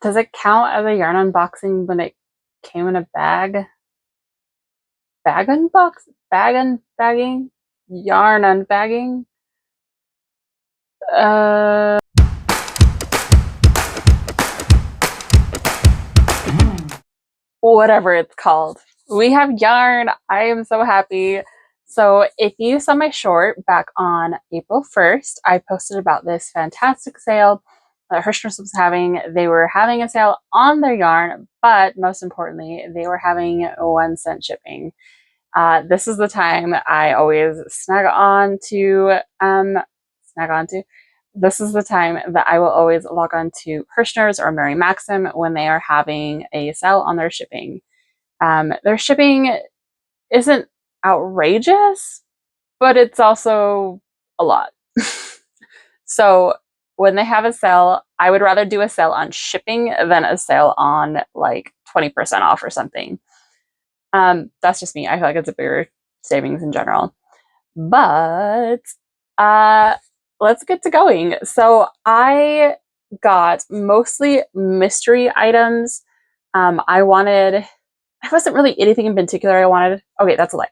Does it count as a yarn unboxing when it came in a bag? Bag unbagging? Yarn unbagging? Whatever it's called. We have yarn. I am so happy. So if you saw my short back on April 1st, I posted about this fantastic sale that Herrschners was having. They were having a sale on their yarn, but most importantly, they were having 1 cent shipping. This is the time I always snag onto. This is the time that I will always log on to Herrschners or Mary Maxim when they are having a sale on their shipping. Their shipping isn't outrageous, but it's also a lot. So when they have a sale, I would rather do a sale on shipping than a sale on like 20% off or something. That's just me. I feel like it's a bigger savings in general. But let's get to going. So I got mostly mystery items. I wasn't really anything in particular I wanted. Okay, that's a lie.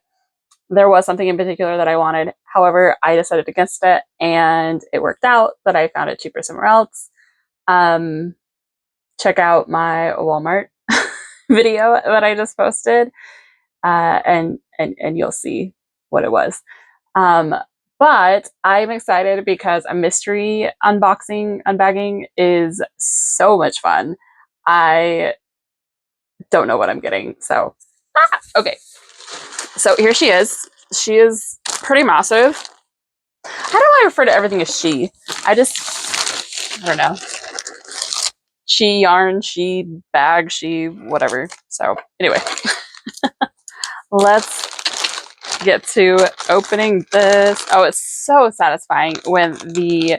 There was something in particular that I wanted. However, I decided against it and it worked out that I found it cheaper somewhere else. Check out my Walmart video that I just posted, and you'll see what it was. But I'm excited because a mystery unbagging is so much fun. I don't know what I'm getting. So, okay. So here she is. She is pretty massive. How do I refer to everything as she? I don't know. She yarn, she bag, she whatever. So anyway, let's get to opening this. Oh, it's so satisfying when the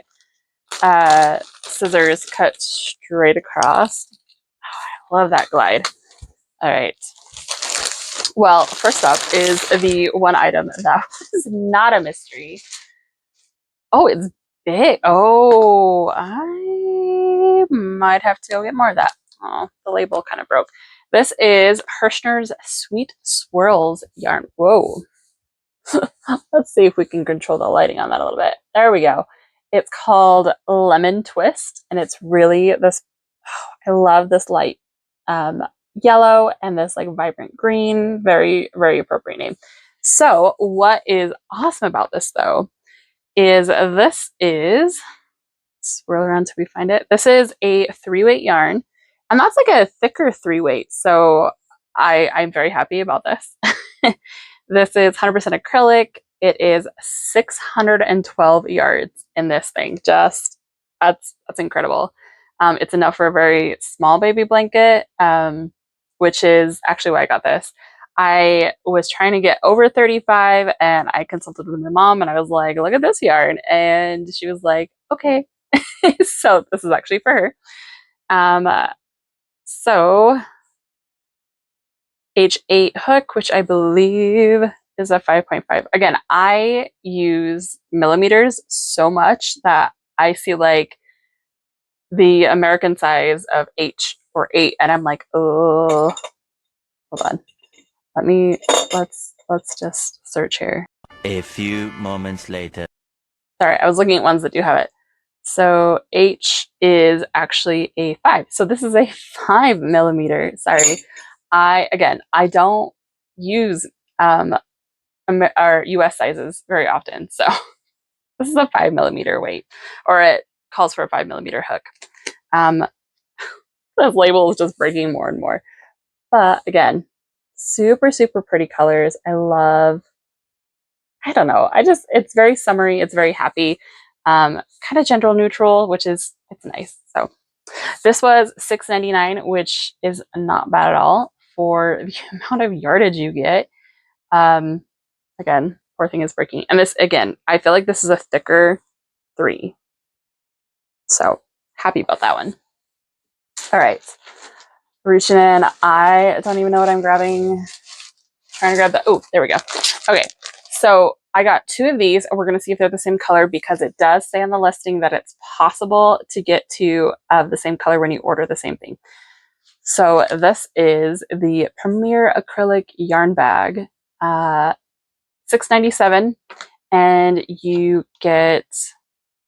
scissors cut straight across. Oh, I love that glide. All right. Well, first up is the one item that was not a mystery. Oh, it's big. Oh, I might have to go get more of that. Oh, the label kind of broke. This is Herrschner's Sweet Swirls yarn. Whoa. Let's see if we can control the lighting on that a little bit. There we go. It's called Lemon Twist, and it's really this. Oh, I love this light yellow and this like vibrant green. Very, very appropriate name. So, what is awesome about this though is swirl around till we find it. This is a 3-weight yarn, and that's like a thicker 3-weight. So I'm very happy about this. This is 100% acrylic. It is 612 yards in this thing. Just that's incredible. It's enough for a very small baby blanket, which is actually why I got this. I was trying to get over 35 and I consulted with my mom and I was like, look at this yarn. And she was like, okay. So this is actually for her. So H8 hook, which I believe is a 5.5. Again, I use millimeters so much that I see like the American size of H or 8 and I'm like, oh, hold on. Let's just search here. A few moments later. Sorry, I was looking at ones that do have it. So H is actually a 5. So this is a 5 millimeter. Sorry. I don't use our US sizes very often. So this is a 5 millimeter weight, or it calls for a 5 millimeter hook. This label is just breaking more and more. But again, super, super pretty colors. I don't know. It's very summery. It's very happy. Kind of gender neutral, which is, it's nice. So this was $6.99, which is not bad at all for the amount of yardage you get. Again, poor thing is breaking. And this, again, I feel like this is a thicker 3. So happy about that one. All right. Reaching in. I don't even know what I'm grabbing. Trying to grab the, oh, there we go. Okay. So I got 2 of these, and we're going to see if they're the same color because it does say on the listing that it's possible to get 2 of the same color when you order the same thing. So this is the Premier Acrylic Yarn Bag, $6.97, and you get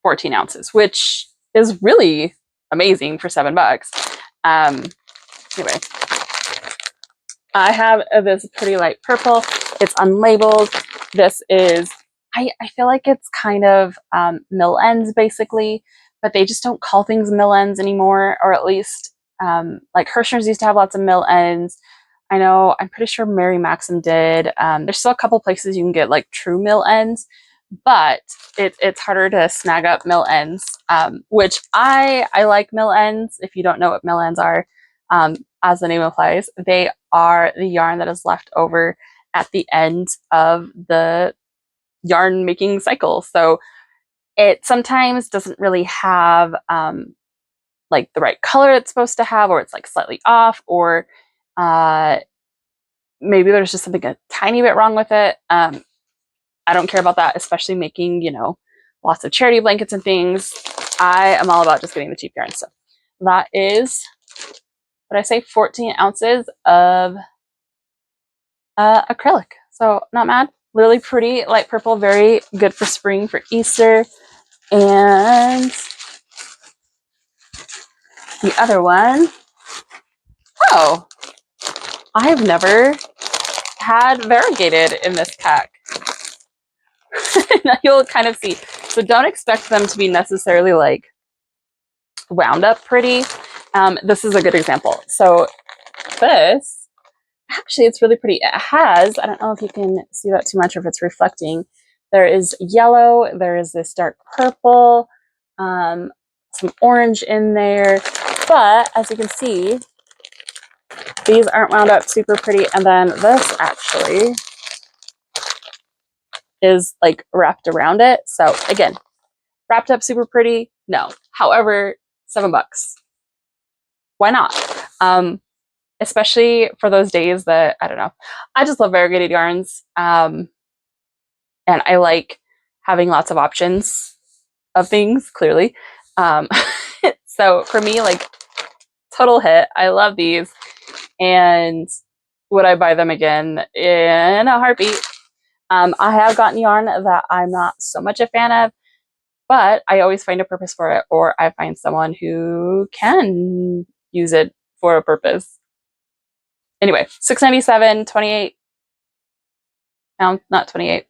14 ounces, which is really amazing for $7. Anyway, I have this pretty light purple. It's unlabeled. This is, I feel like it's kind of mill ends basically, but they just don't call things mill ends anymore, or at least like Herrschners used to have lots of mill ends. I know, I'm pretty sure Mary Maxim did. There's still a couple places you can get like true mill ends, but it's harder to snag up mill ends, which I like mill ends. If you don't know what mill ends are, as the name implies, they are the yarn that is left over at the end of the yarn making cycle. So it sometimes doesn't really have like the right color it's supposed to have, or it's like slightly off, or maybe there's just something a tiny bit wrong with it. I don't care about that, especially making, you know, lots of charity blankets and things. I am all about just getting the cheap yarn. So that is, what I say, 14 ounces of acrylic. So not mad. Really pretty, light purple, very good for spring, for Easter. And the other one, oh, I've never had variegated in this pack. Now you'll kind of see. So don't expect them to be necessarily like wound up pretty. This is a good example. So this, actually, it's really pretty. It has, I don't know if you can see that too much or if it's reflecting. There is yellow, there is this dark purple, some orange in there. But as you can see, these aren't wound up super pretty. And then this actually is like wrapped around it. So again, wrapped up super pretty? No. However, $7. Why not? Especially for those days that, I don't know, I just love variegated yarns. And I like having lots of options of things, clearly. So for me, like, total hit. I love these. And would I buy them again? In a heartbeat. I have gotten yarn that I'm not so much a fan of, but I always find a purpose for it, or I find someone who can use it for a purpose. Anyway, $6.97, 28 ounce, not 28,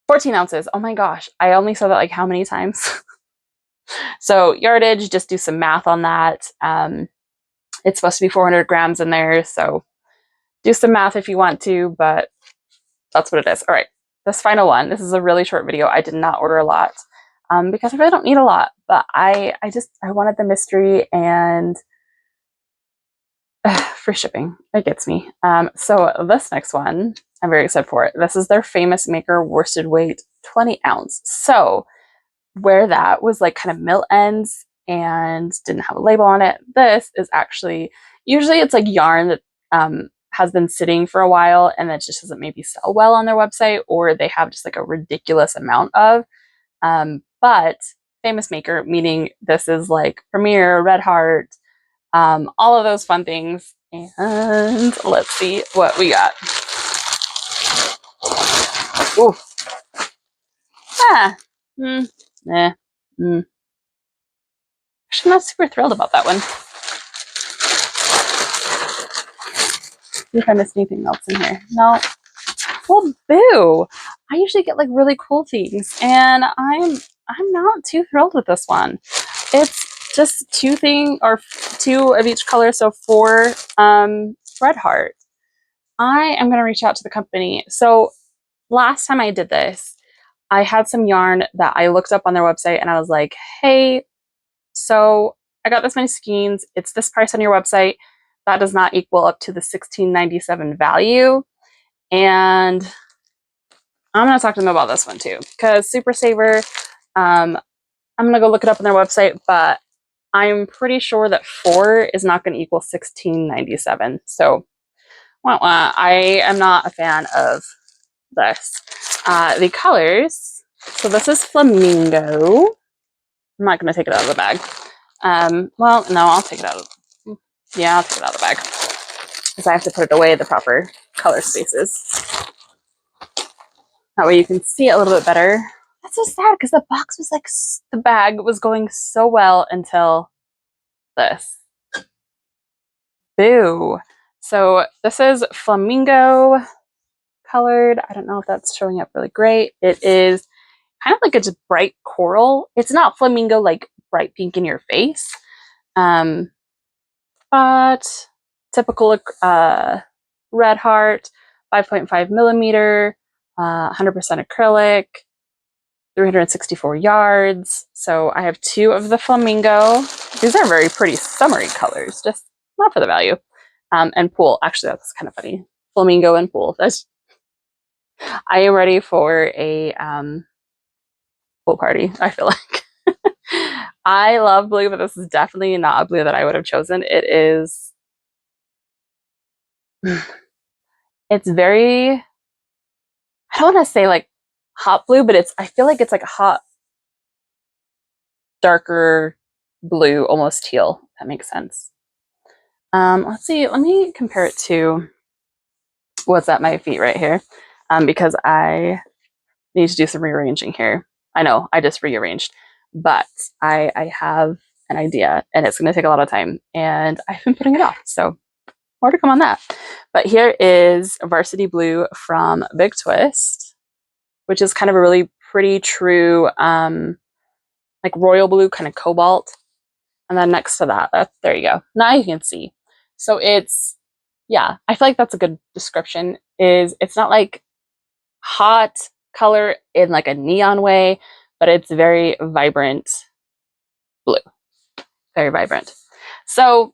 14 ounces. Oh my gosh, I only said that like how many times? So yardage, just do some math on that. It's supposed to be 400 grams in there, so do some math if you want to, but that's what it is. All right, this final one. This is a really short video. I did not order a lot because I really don't need a lot, but I wanted the mystery and free shipping. It gets me. So this next one, I'm very excited for it. This is their Famous Maker worsted weight 20 ounce. So where that was like kind of mill ends and didn't have a label on it, this is actually, usually it's like yarn that has been sitting for a while and that just doesn't maybe sell well on their website, or they have just like a ridiculous amount of. But Famous Maker, meaning this is like Premier, Red Heart, all of those fun things. And let's see what we got. Ooh. Ah. Actually, I'm not super thrilled about that one. See if I missed anything else in here. No. Well, boo. I usually get like really cool things, and I'm not too thrilled with this one. It's just two of each color, so 4 Red Heart. I am going to reach out to the company. So last time I did this, I had some yarn that I looked up on their website, and I was like, hey, so I got this many skeins. It's this price on your website. That does not equal up to the $16.97 value. And I'm going to talk to them about this one too, because Super Saver, I'm going to go look it up on their website, but I'm pretty sure that 4 is not going to equal $16.97. So I am not a fan of this. The colors, so this is Flamingo. I'm not going to take it out of the bag. Well, no, I'll take it out of, yeah, I'll take it out of the bag. Because I have to put it away in the proper color spaces. That way you can see it a little bit better. That's so sad because the box was like, the bag was going so well until this. Boo. So this is Flamingo colored. I don't know if that's showing up really great. It is kind of like a just bright coral. It's not flamingo like bright pink in your face, but typical red heart, 5.5 millimeter, 100% acrylic, 364 yards. So I have 2 of the flamingo. These are very pretty summery colors, just not for the value. And pool. Actually, that's kind of funny. Flamingo and pool. I am ready for a pool party, I feel like. I love blue, but this is definitely not a blue that I would have chosen. It's very, I don't want to say like hot blue, but I feel like it's like a hot, darker blue, almost teal. If that makes sense. Let's see, let me compare it to what's at my feet right here, because I need to do some rearranging here. I know, I just rearranged, but I have an idea and it's going to take a lot of time and I've been putting it off. So more to come on that. But here is Varsity Blue from Big Twist, which is kind of a really pretty true, like royal blue, kind of cobalt. And then next to that, there you go. Now you can see. So it's, yeah, I feel like that's a good description. It's not like hot color in like a neon way, but it's very vibrant blue. Very vibrant. So,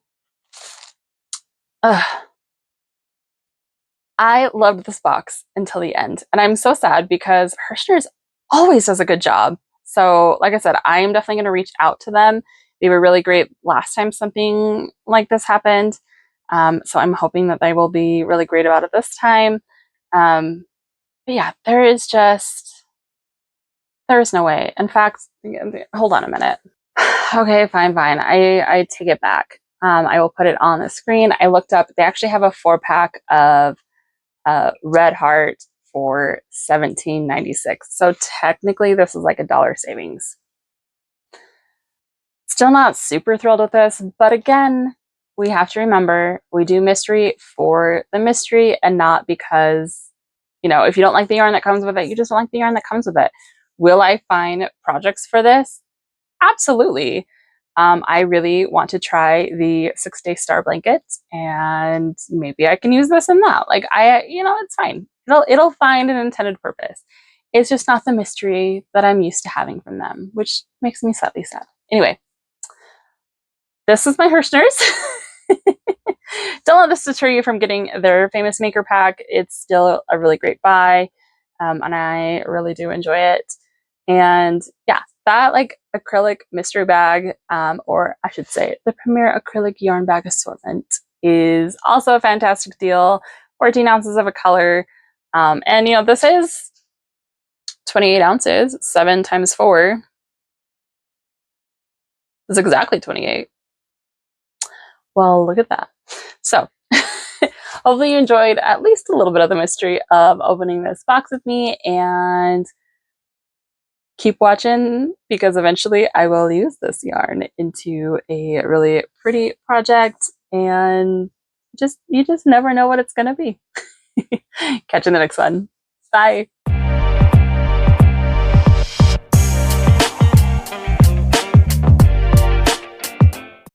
I loved this box until the end. And I'm so sad because Herrschners always does a good job. So, like I said, I am definitely going to reach out to them. They were really great last time something like this happened. So I'm hoping that they will be really great about it this time. But yeah, there is no way. In fact, hold on a minute. Okay, fine. I take it back. I will put it on the screen. I looked up, they actually have a 4-pack of Red Heart for $17.96. So technically this is like $1 savings. Still not super thrilled with this, but again, we have to remember we do mystery for the mystery and not because, you know, if you don't like the yarn that comes with it, you just don't like the yarn that comes with it. Will I find projects for this? Absolutely. I really want to try the 6-day star blanket and maybe I can use this in that. Like it's fine. It'll find an intended purpose. It's just not the mystery that I'm used to having from them, which makes me slightly sad. Anyway, this is my Herrschners. Don't let this deter you from getting their famous maker pack. It's still a really great buy, and I really do enjoy it. And yeah, that like acrylic mystery bag, or I should say the Premier Acrylic Yarn Bag Assortment, is also a fantastic deal. 14 ounces of a color. And you know, this is 28 ounces, 7 times 4 is exactly 28. Well, look at that. So hopefully you enjoyed at least a little bit of the mystery of opening this box with me, and keep watching because eventually I will use this yarn into a really pretty project, and you just never know what it's going to be. Catch you in the next one. Bye.